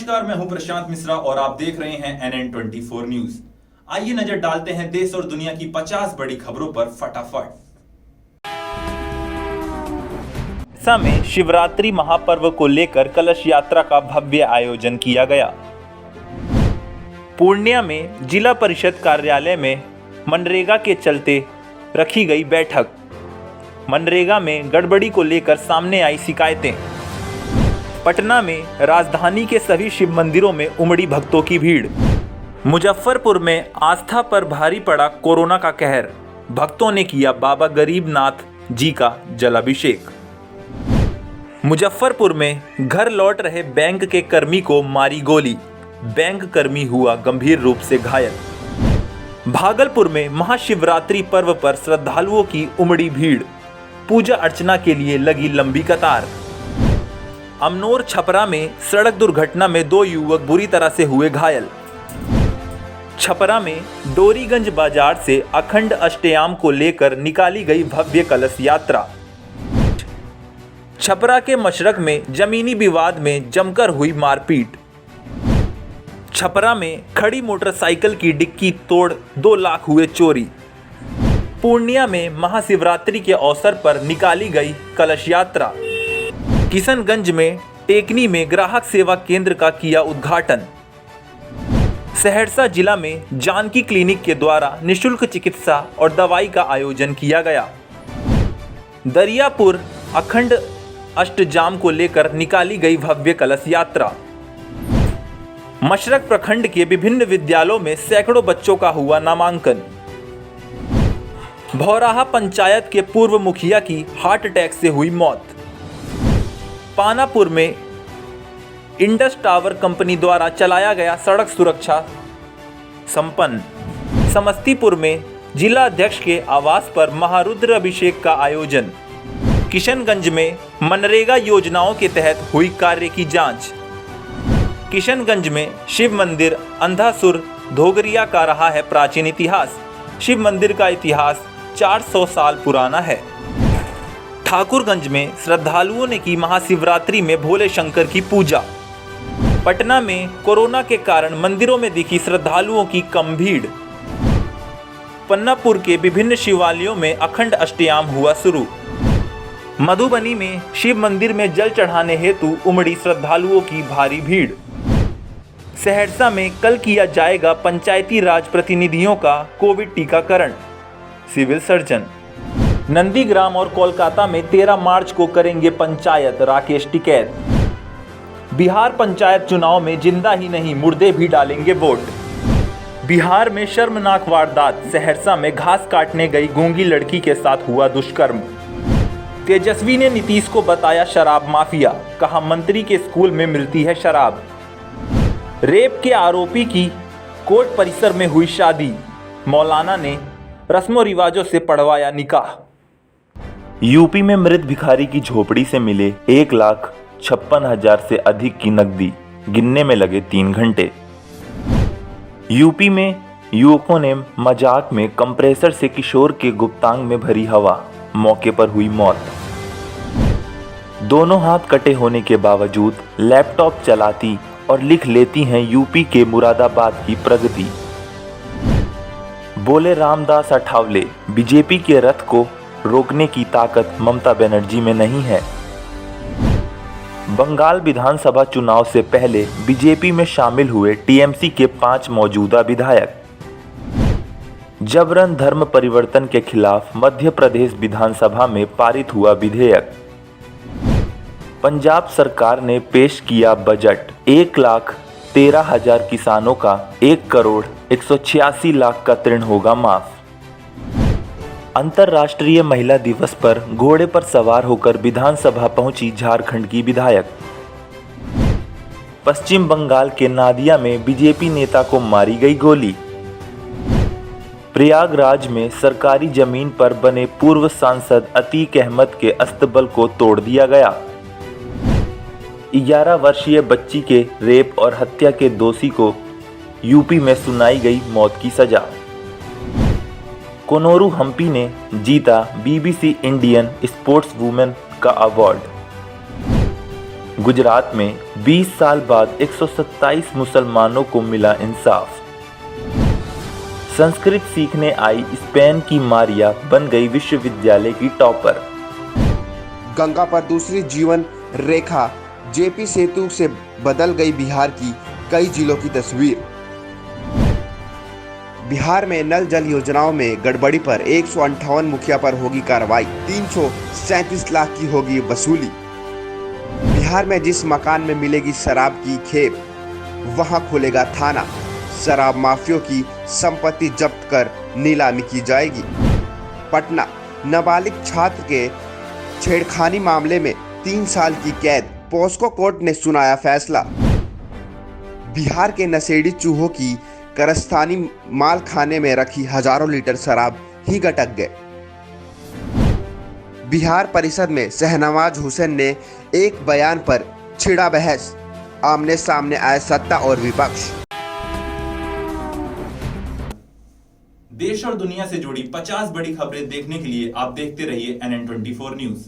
नमस्कार, मैं हूं प्रशांत मिश्रा और आप देख रहे हैं NN24 न्यूज। आइए नजर डालते हैं देश और दुनिया की 50 बड़ी खबरों पर फटाफट। में शिवरात्रि महापर्व को लेकर कलश यात्रा का भव्य आयोजन किया गया। पूर्णिया में जिला परिषद कार्यालय में मनरेगा के चलते रखी गई बैठक। मनरेगा में गड़बड़ी को लेकर सामने आई शिकायतें। पटना में राजधानी के सभी शिव मंदिरों में उमड़ी भक्तों की भीड़। मुजफ्फरपुर में आस्था पर भारी पड़ा कोरोना का कहर। भक्तों ने किया बाबा गरीबनाथ जी का जलाभिषेक। मुजफ्फरपुर में घर लौट रहे बैंक के कर्मी को मारी गोली। बैंक कर्मी हुआ गंभीर रूप से घायल। भागलपुर में महाशिवरात्रि पर्व पर श्रद्धालुओं की उमड़ी भीड़। पूजा अर्चना के लिए लगी लंबी कतार। अमनौर छपरा में सड़क दुर्घटना में 2 युवक बुरी तरह से हुए घायल। छपरा में डोरीगंज बाजार से अखंड अष्टयाम को लेकर निकाली गई भव्य कलश यात्रा। छपरा के मशरक में जमीनी विवाद में जमकर हुई मारपीट। छपरा में खड़ी मोटरसाइकिल की डिक्की तोड़ 2 लाख हुए चोरी। पूर्णिया में महाशिवरात्रि के अवसर पर निकाली गई कलश यात्रा। किशनगंज में टेकनी में ग्राहक सेवा केंद्र का किया उद्घाटन। सहरसा जिला में जानकी क्लिनिक के द्वारा निःशुल्क चिकित्सा और दवाई का आयोजन किया गया। दरियापुर अखंड अष्टजाम को लेकर निकाली गई भव्य कलश यात्रा। मशरक प्रखंड के विभिन्न विद्यालयों में सैकड़ों बच्चों का हुआ नामांकन। भौराहा पंचायत के पूर्व मुखिया की हार्ट अटैक से हुई मौत। पानापुर में इंडस टावर कंपनी द्वारा चलाया गया सड़क सुरक्षा संपन्न। समस्तीपुर में जिला अध्यक्ष के आवास पर महारुद्र अभिषेक का आयोजन। किशनगंज में मनरेगा योजनाओं के तहत हुई कार्य की जांच। किशनगंज में शिव मंदिर अंधासुर धोगरिया का रहा है प्राचीन इतिहास। शिव मंदिर का इतिहास 400 साल पुराना है। ठाकुरगंज में श्रद्धालुओं ने की महाशिवरात्रि में भोले शंकर की पूजा। पटना में कोरोना के कारण मंदिरों में दिखी श्रद्धालुओं की कम भीड़। पन्नापुर के विभिन्न शिवालयों में अखंड अष्टयाम हुआ शुरू। मधुबनी में शिव मंदिर में जल चढ़ाने हेतु उमड़ी श्रद्धालुओं की भारी भीड़। सहरसा में कल किया जाएगा पंचायती राज प्रतिनिधियों का कोविड टीकाकरण। Civil surgeon. नंदीग्राम और कोलकाता में 13 मार्च को करेंगे पंचायत, राकेश टिकैत। बिहार पंचायत चुनाव में जिंदा ही नहीं मुर्दे भी डालेंगे वोट। बिहार में शर्मनाक वारदात। सहरसा में घास काटने गई गूंगी लड़की के साथ हुआ दुष्कर्म। तेजस्वी ने नीतीश को बताया शराब माफिया। कहा मंत्री के स्कूल में मिलती है शराब। रेप के आरोपी की कोर्ट परिसर में हुई शादी। मौलाना ने रस्मों रिवाजों से पढ़वाया निकाह। यूपी में मृत भिखारी की झोपड़ी से मिले 1,56,000 से अधिक की नकदी। गिनने में लगे 3 घंटे। यूपी में युवकों ने मजाक में कंप्रेसर से किशोर के गुप्तांग में भरी हवा। मौके पर हुई मौत। दोनों हाथ कटे होने के बावजूद लैपटॉप चलाती और लिख लेती हैं यूपी के मुरादाबाद की प्रगति। बोले रामदास अठावले, बीजेपी के रथ को रोकने की ताकत ममता बनर्जी में नहीं है। बंगाल विधानसभा चुनाव से पहले बीजेपी में शामिल हुए टीएमसी के 5 मौजूदा विधायक। जबरन धर्म परिवर्तन के खिलाफ मध्य प्रदेश विधानसभा में पारित हुआ विधेयक। पंजाब सरकार ने पेश किया बजट। 1,13,000 किसानों का 1,186 लाख का ऋण होगा माफ। अंतर्राष्ट्रीय महिला दिवस पर घोड़े पर सवार होकर विधानसभा पहुंची झारखंड की विधायक। पश्चिम बंगाल के नादिया में बीजेपी नेता को मारी गई गोली। प्रयागराज में सरकारी जमीन पर बने पूर्व सांसद अतीक अहमद के अस्तबल को तोड़ दिया गया। 11 वर्षीय बच्ची के रेप और हत्या के दोषी को यूपी में सुनाई गई मौत की सजा। कोनोरू हम्पी ने जीता बीबीसी इंडियन स्पोर्ट्स वुमेन का अवार्ड। गुजरात में 20 साल बाद 127 मुसलमानों को मिला इंसाफ। संस्कृत सीखने आई स्पेन की मारिया बन गई विश्वविद्यालय की टॉपर। गंगा पर दूसरी जीवन रेखा जेपी सेतु से बदल गई बिहार की कई जिलों की तस्वीर। बिहार में नल जल योजनाओं में गड़बड़ी पर 158 मुखिया पर होगी कार्रवाई, 337 लाख की होगी वसूली। बिहार में जिस मकान में मिलेगी शराब की खेप, वहां खुलेगा थाना। शराब माफियों की संपत्ति जब्त कर नीलामी की जाएगी। पटना, नाबालिग छात्र के छेड़खानी मामले में 3 साल की कैद, पॉस्को कोर्ट ने सुनाया फैसला। बिहार के नशेड़ी चूहों की कारस्तानी माल खाने में रखी हजारों लीटर शराब ही गटक गए। बिहार परिषद में शहनवाज हुसैन ने एक बयान पर छिड़ा बहस, आमने सामने आए सत्ता और विपक्ष। देश और दुनिया से जुड़ी 50 बड़ी खबरें देखने के लिए आप देखते रहिए NN24 न्यूज।